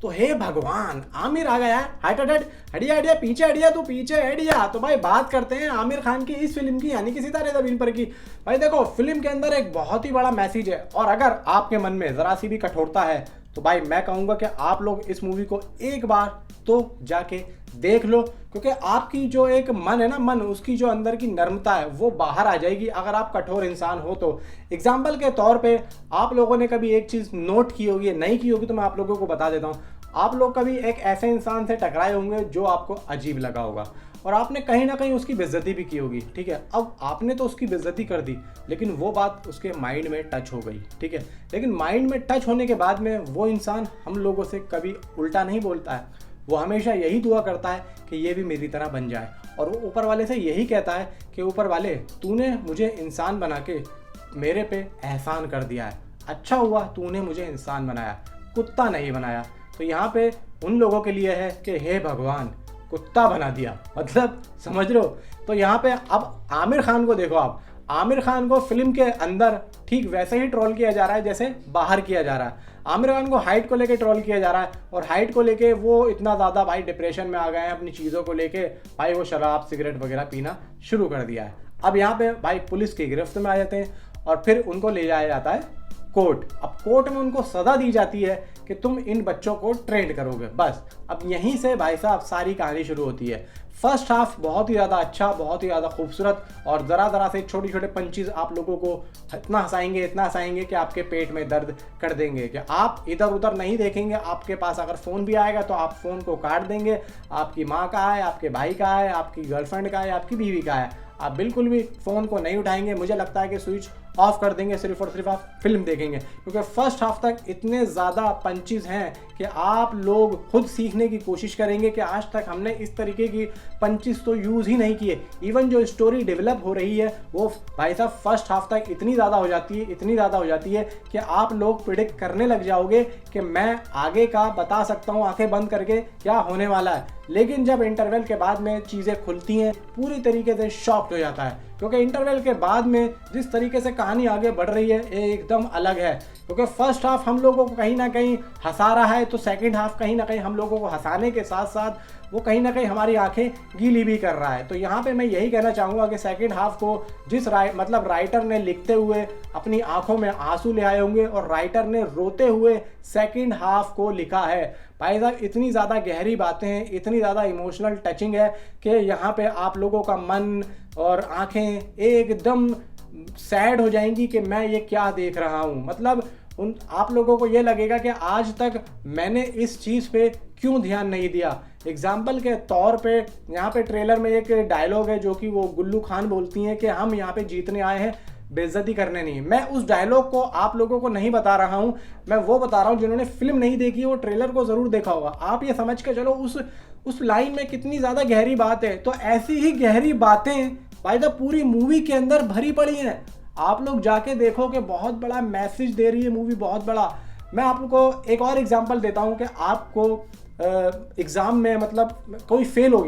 तो हे भगवान, आमिर आ गया है, हट हट हट, हटिया हटिया, पीछे हटिया, तू पीछे हटिया। तो भाई बात करते हैं आमिर खान की इस फिल्म की, यानी कि सितारे ज़मीन पर की। भाई देखो, फिल्म के अंदर एक बहुत ही बड़ा मैसेज है, और अगर आपके मन में ज़रा सी भी कठोरता है तो भाई मैं कहूँगा कि आप लोग इस मूवी को एक बार तो जाके देख लो, क्योंकि आपकी जो एक मन है ना, मन, उसकी जो अंदर की नर्मता है वो बाहर आ जाएगी अगर आप कठोर इंसान हो तो। एग्जाम्पल के तौर पे आप लोगों ने कभी एक चीज़ नोट की होगी, नहीं की होगी तो मैं आप लोगों को बता देता हूँ। आप लोग कभी एक ऐसे इंसान से टकराए होंगे जो आपको अजीब लगा होगा, और आपने कहीं ना कहीं उसकी बेइज्जती भी की होगी, ठीक है। अब आपने तो उसकी बेइज्जती कर दी, लेकिन वो बात उसके माइंड में टच हो गई, ठीक है। लेकिन माइंड में टच होने के बाद में वो इंसान हम लोगों से कभी उल्टा नहीं बोलता है, वो हमेशा यही दुआ करता है कि ये भी मेरी तरह बन जाए, और वो ऊपर वाले से यही कहता है कि ऊपर वाले, तूने मुझे इंसान बना के मेरे पे एहसान कर दिया है, अच्छा हुआ तूने मुझे इंसान बनाया, कुत्ता नहीं बनाया। तो यहाँ पे उन लोगों के लिए है कि हे भगवान, कुत्ता बना दिया, मतलब समझ लो। तो यहाँ पे अब आमिर खान को देखो, आप आमिर खान को फिल्म के अंदर ठीक वैसे ही ट्रोल किया जा रहा है जैसे बाहर किया जा रहा है। आमिर खान को हाइट को लेके ट्रोल किया जा रहा है, और हाइट को लेके वो इतना ज़्यादा भाई डिप्रेशन में आ गए हैं अपनी चीज़ों को लेके, भाई वो शराब सिगरेट वगैरह पीना शुरू कर दिया है। अब यहाँ पे भाई पुलिस की गिरफ्त में आ जाते हैं, और फिर उनको ले जाया जाता है कोर्ट। अब कोर्ट में उनको सज़ा दी जाती है कि तुम इन बच्चों को ट्रेंड करोगे, बस। अब यहीं से भाई साहब सारी कहानी शुरू होती है। फर्स्ट हाफ बहुत ही ज़्यादा अच्छा, बहुत ही ज़्यादा खूबसूरत, और ज़रा से छोटे छोटे पंचेज आप लोगों को इतना हंसाएंगे कि आपके पेट में दर्द कर देंगे, कि आप इधर उधर नहीं देखेंगे। आपके पास अगर फ़ोन भी आएगा तो आप फ़ोन को काट देंगे। आपकी माँ का है, आपके भाई का है, आपकी गर्लफ्रेंड का है, आपकी बीवी का है, आप बिल्कुल भी फ़ोन को नहीं उठाएंगे। मुझे लगता है कि स्विच ऑफ कर देंगे, सिर्फ और सिर्फ आप फिल्म देखेंगे, क्योंकि फर्स्ट हाफ तक इतने ज़्यादा पंचेस हैं कि आप लोग खुद सीखने की कोशिश करेंगे कि आज तक हमने इस तरीके की पंचेस तो यूज़ ही नहीं किए। इवन जो स्टोरी डेवलप हो रही है वो भाई साहब फर्स्ट हाफ तक इतनी ज़्यादा हो जाती है कि आप लोग प्रिडिक्ट करने लग जाओगे कि मैं आगे का बता सकता हूँ आंखें बंद करके क्या होने वाला है। लेकिन जब इंटरवल के बाद में चीज़ें खुलती हैं, पूरी तरीके से शॉक्ड हो जाता है, क्योंकि इंटरवल के बाद में जिस तरीके से कहानी आगे बढ़ रही है एकदम अलग है। क्योंकि फर्स्ट हाफ हम लोगों को कहीं ना कहीं हंसा रहा है, तो सेकंड हाफ कहीं ना कहीं हम लोगों को हंसाने के साथ साथ वो कहीं ना कहीं हमारी आंखें गीली भी कर रहा है। तो यहाँ पे मैं यही कहना चाहूँगा कि सेकंड हाफ को जिस राइटर ने लिखते हुए अपनी आंखों में आंसू ले आए होंगे, और राइटर ने रोते हुए सेकंड हाफ को लिखा है। भाई साहब इतनी ज़्यादा गहरी बातें हैं, इतनी ज़्यादा इमोशनल टचिंग है कि यहाँ पे आप लोगों का मन और आंखें एकदम सैड हो जाएंगी कि मैं ये क्या देख रहा हूँ। मतलब आप लोगों को ये लगेगा कि आज तक मैंने इस चीज़ पे क्यों ध्यान नहीं दिया। एग्जाम्पल के तौर पे यहाँ पे ट्रेलर में एक डायलॉग है जो कि वो गुल्लू खान बोलती हैं कि हम यहाँ पे जीतने आए हैं, बेइज्जती करने नहीं। मैं उस डायलॉग को आप लोगों को नहीं बता रहा हूँ, मैं वो बता रहा हूँ जिन्होंने फिल्म नहीं देखी वो ट्रेलर को ज़रूर देखा होगा। आप ये समझ के चलो उस लाइन में कितनी ज़्यादा गहरी बात है। तो ऐसी ही गहरी बातें भाई साहब पूरी मूवी के अंदर भरी पड़ी हैं। आप लोग जाके देखो कि बहुत बड़ा मैसेज दे रही है मूवी, बहुत बड़ा। मैं आप लोग को एक और एग्जांपल देता हूँ कि आपको एग्ज़ाम में मतलब कोई फेल हो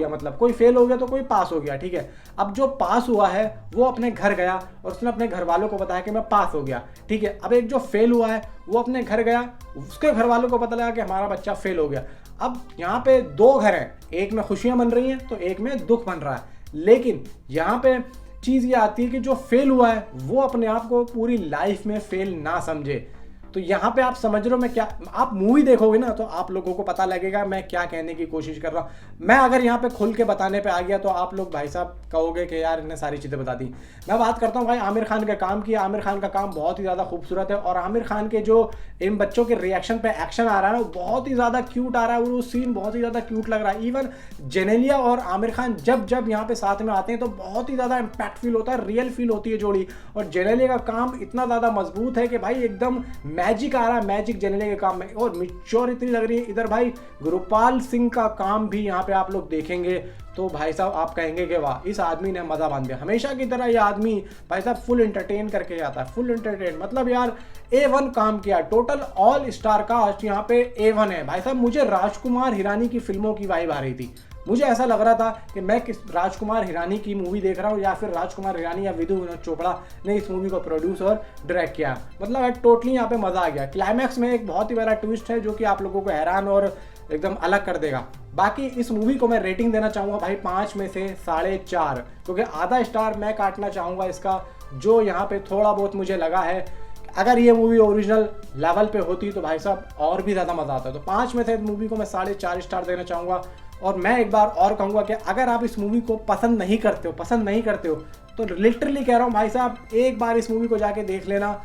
गया तो कोई पास हो गया, ठीक है। अब जो पास हुआ है वो अपने घर गया और उसने अपने घर वालों को बताया कि मैं पास हो गया, ठीक है। अब एक जो फेल हुआ है वो अपने घर गया, उसके घर वालों को पता लगा कि हमारा बच्चा फेल हो गया। अब यहाँ पे दो घर हैं, एक में खुशियाँ बन रही हैं तो एक में दुख बन रहा है। लेकिन यहाँ पे चीज़ ये आती है कि जो फेल हुआ है वो अपने आप को पूरी लाइफ में फेल ना समझे। तो यहाँ पे आप समझ रहे हो मैं क्या, आप मूवी देखोगे ना तो आप लोगों को पता लगेगा मैं क्या कहने की कोशिश कर रहा हूँ। मैं अगर यहाँ पे खुल के बताने पे आ गया तो आप लोग भाई साहब कहोगे कि यार इन्हें सारी चीज़ें बता दी। मैं बात करता हूँ भाई आमिर खान के काम की। आमिर खान का काम बहुत ही ज़्यादा खूबसूरत है, और आमिर खान के जो इन बच्चों के रिएक्शन पे एक्शन आ रहा है ना वो बहुत ही ज़्यादा क्यूट आ रहा है, और वो सीन बहुत ही ज़्यादा क्यूट लग रहा है। इवन जेनेलिया और आमिर खान जब यहाँ पे साथ में आते हैं तो बहुत ही ज़्यादा इम्पैक्ट फील होता है, रियल फील होती है जोड़ी। और जेनेलिया का काम इतना ज़्यादा मजबूत है कि भाई एकदम मैजिक आ रहा है, मैजिक जेनेलिया के काम में, और मिच्योर इतनी लग रही है। इधर भाई गुरुपाल सिंह का काम भी यहाँ पे आप लोग देखेंगे तो भाई साहब आप कहेंगे कि वाह इस आदमी ने मज़ा बांध दिया। हमेशा की तरह ये आदमी भाई साहब फुल एंटरटेन करके जाता है, फुल एंटरटेन मतलब यार A1 काम किया, टोटल ऑल स्टार कास्ट यहाँ पे A1 है भाई साहब। मुझे राजकुमार हिरानी की फिल्मों की वाइब आ रही थी, मुझे ऐसा लग रहा था कि मैं किस राजकुमार हिरानी की मूवी देख रहा हूँ, या फिर राजकुमार हिरानी या विधु विनोद चोपड़ा ने इस मूवी को प्रोड्यूस और डायरेक्ट किया। मतलब टोटली यहाँ पे मज़ा आ गया। क्लाइमैक्स में एक बहुत ही बड़ा ट्विस्ट है जो कि आप लोगों को हैरान और एकदम अलग कर देगा। बाकी इस मूवी को मैं रेटिंग देना चाहूँगा भाई 5 में से 4.5, क्योंकि आधा स्टार मैं काटना चाहूँगा इसका, जो यहाँ पे थोड़ा बहुत मुझे लगा है अगर ये मूवी ओरिजिनल लेवल पे होती तो भाई साहब और भी ज़्यादा मज़ा आता। तो 5 में से इस मूवी को मैं 4.5 स्टार देना चाहूँगा। और मैं एक बार और कहूँगा कि अगर आप इस मूवी को पसंद नहीं करते हो तो लिटरली कह रहा हूँ भाई साहब एक बार इस मूवी को जाके देख लेना।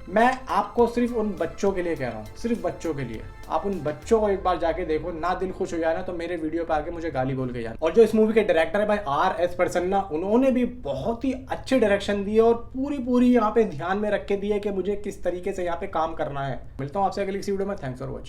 मैं आपको सिर्फ उन बच्चों के लिए कह रहा हूँ, सिर्फ बच्चों के लिए। आप उन बच्चों को एक बार जाके देखो, ना दिल खुश हो जाए ना तो मेरे वीडियो पे आके मुझे गाली बोल के जाना। और जो इस मूवी के डायरेक्टर है भाई RS प्रसन्ना, उन्होंने भी बहुत ही अच्छे डायरेक्शन दिए और पूरी यहाँ पे ध्यान में रख के दिए कि मुझे किस तरीके से यहाँ पे काम करना है। मिलता हूँ आपसे अगली किसी वीडियो में। Thanks for watching.